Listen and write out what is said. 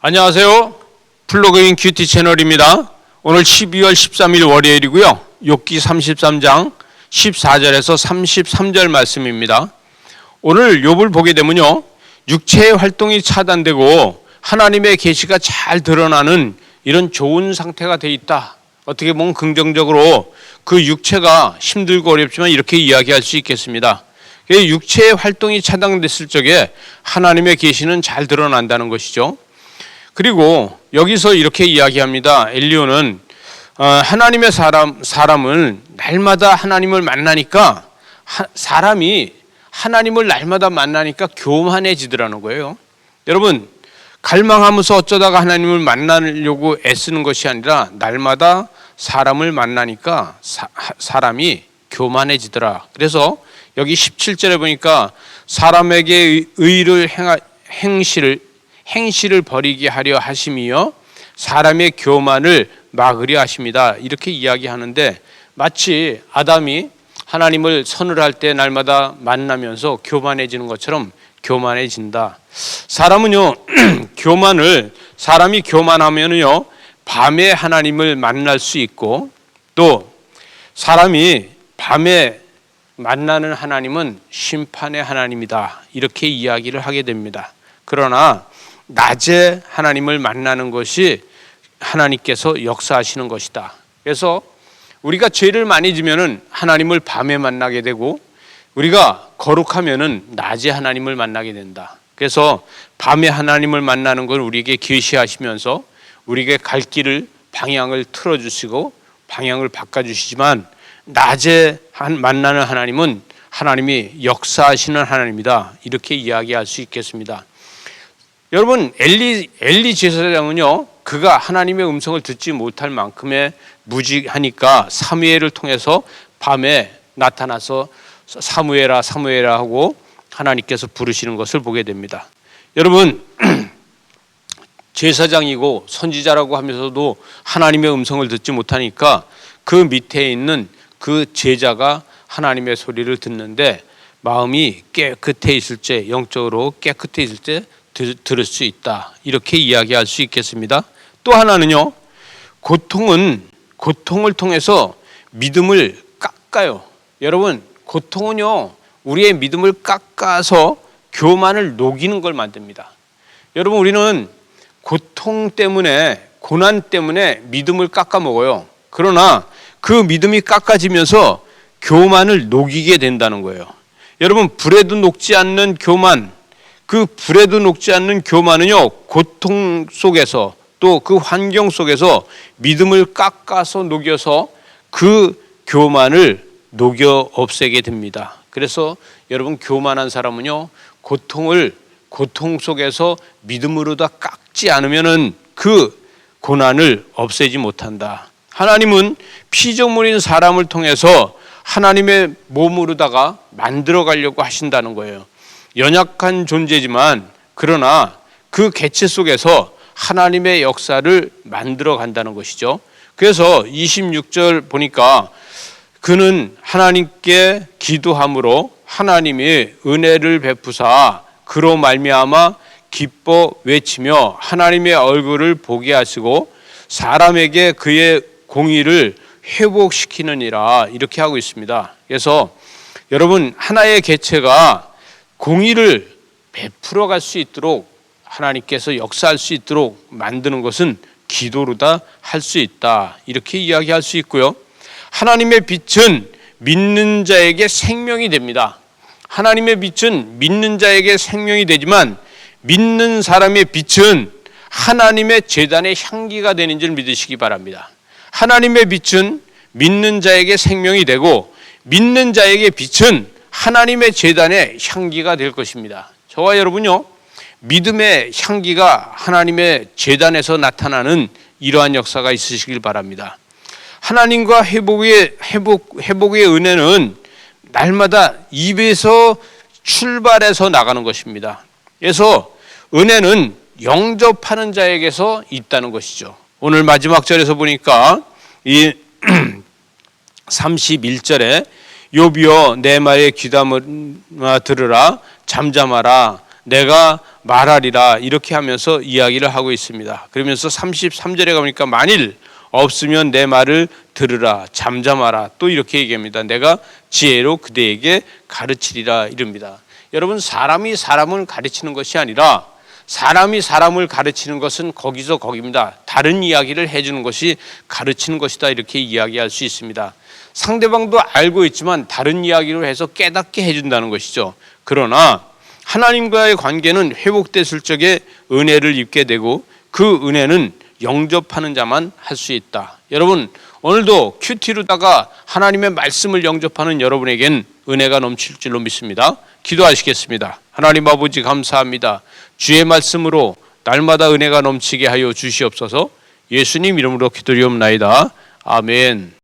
안녕하세요. 플러그인 큐티 채널입니다. 오늘 12월 13일 월요일이고요. 욥기 33장 14절에서 33절 말씀입니다. 오늘 욥을 보게 되면요, 육체의 활동이 차단되고 하나님의 계시가 잘 드러나는 이런 좋은 상태가 돼 있다. 어떻게 보면 긍정적으로 그 육체가 힘들고 어렵지만 이렇게 이야기할 수 있겠습니다. 육체의 활동이 차단됐을 적에 하나님의 계시는 잘 드러난다는 것이죠. 그리고 여기서 이렇게 이야기합니다. 엘리야는 하나님의 사람을 날마다 하나님을 만나니까 사람이 하나님을 날마다 만나니까 교만해지더라는 거예요. 여러분, 갈망하면서 어쩌다가 하나님을 만나려고 애쓰는 것이 아니라 날마다 사람을 만나니까 사람이 교만해지더라. 그래서 여기 17절에 보니까 사람에게 의를 행실을 버리게 하려 하심이요 사람의 교만을 막으려 하십니다. 이렇게 이야기하는데 마치 아담이 하나님을 선을 때 날마다 만나면서 교만해지는 것처럼 교만해진다. 사람은요 사람이 교만하면은요 밤에 하나님을 만날 수 있고, 또 사람이 밤에 만나는 하나님은 심판의 하나님이다. 이렇게 이야기를 하게 됩니다. 그러나 낮에 하나님을 만나는 것이 하나님께서 역사하시는 것이다. 그래서 우리가 죄를 많이 지면은 하나님을 밤에 만나게 되고, 우리가 거룩하면은 낮에 하나님을 만나게 된다. 그래서 밤에 하나님을 만나는 걸 우리에게 계시하시면서 우리에게 갈 길을 방향을 틀어주시고 방향을 바꿔주시지만, 낮에 만나는 하나님은 하나님이 역사하시는 하나님이다. 이렇게 이야기할 수 있겠습니다. 여러분, 엘리 제사장은요, 그가 하나님의 음성을 듣지 못할 만큼의 무지하니까 사무엘을 통해서 밤에 나타나서 사무엘아 사무엘아 하고 하나님께서 부르시는 것을 보게 됩니다. 여러분, 제사장이고 선지자라고 하면서도 하나님의 음성을 듣지 못하니까 그 밑에 있는 그 제자가 하나님의 소리를 듣는데 마음이 깨끗해 있을 때, 영적으로 깨끗해 있을 때 들을 수 있다. 이렇게 이야기할 수 있겠습니다. 또 하나는요, 고통을 통해서 믿음을 깎아요. 여러분, 고통은요 우리의 믿음을 깎아서 교만을 녹이는 걸 만듭니다. 여러분, 우리는 고통 때문에, 고난 때문에 믿음을 깎아 먹어요. 그러나 그 믿음이 깎아지면서 교만을 녹이게 된다는 거예요. 여러분, 불에도 녹지 않는 교만, 그 불에도 녹지 않는 교만은요 고통 속에서 또 그 환경 속에서 믿음을 깎아서 녹여서 그 교만을 녹여 없애게 됩니다. 그래서 여러분, 교만한 사람은요 고통 속에서 믿음으로 다 깎지 않으면은 그 고난을 없애지 못한다. 하나님은 피조물인 사람을 통해서 하나님의 몸으로다가 만들어 가려고 하신다는 거예요. 연약한 존재지만 그러나 그 개체 속에서 하나님의 역사를 만들어 간다는 것이죠. 그래서 26절 보니까 그는 하나님께 기도함으로 하나님이 은혜를 베푸사 그로 말미암아 기뻐 외치며 하나님의 얼굴을 보게 하시고 사람에게 그의 공의를 회복시키느니라. 이렇게 하고 있습니다. 그래서 여러분, 하나의 개체가 공의를 베풀어 갈 수 있도록 하나님께서 역사할 수 있도록 만드는 것은 기도로다 할 수 있다. 이렇게 이야기할 수 있고요. 하나님의 빛은 믿는 자에게 생명이 됩니다. 하나님의 빛은 믿는 자에게 생명이 되지만 믿는 사람의 빛은 하나님의 제단의 향기가 되는 줄 믿으시기 바랍니다. 하나님의 빛은 믿는 자에게 생명이 되고 믿는 자에게 빛은 하나님의 제단의 향기가 될 것입니다. 저와 여러분요, 믿음의 향기가 하나님의 제단에서 나타나는 이러한 역사가 있으시길 바랍니다. 하나님과 회복의 은혜는 날마다 입에서 출발해서 나가는 것입니다. 그래서 은혜는 영접하는 자에게서 있다는 것이죠. 오늘 마지막 절에서 보니까 이 31절에 욥이여 내 말에 귀담아 들으라 잠잠하라 내가 말하리라 이렇게 하면서 이야기를 하고 있습니다. 그러면서 33절에 가보니까 만일 없으면 내 말을 들으라 잠잠하라 또 이렇게 얘기합니다. 내가 지혜로 그대에게 가르치리라 이릅니다. 여러분 사람이 사람을 가르치는 것이 아니라 사람이 사람을 가르치는 것은 거기서 거기입니다. 다른 이야기를 해주는 것이 가르치는 것이다 이렇게 이야기할 수 있습니다. 상대방도 알고 있지만 다른 이야기로 해서 깨닫게 해준다는 것이죠. 그러나 하나님과의 관계는 회복됐을 적에 은혜를 입게 되고 그 은혜는 영접하는 자만 할 수 있다. 여러분 오늘도 큐티로다가 하나님의 말씀을 영접하는 여러분에겐 은혜가 넘칠 줄로 믿습니다. 기도하시겠습니다. 하나님 아버지 감사합니다. 주의 말씀으로 날마다 은혜가 넘치게 하여 주시옵소서. 예수님 이름으로 기도리옵나이다. 아멘.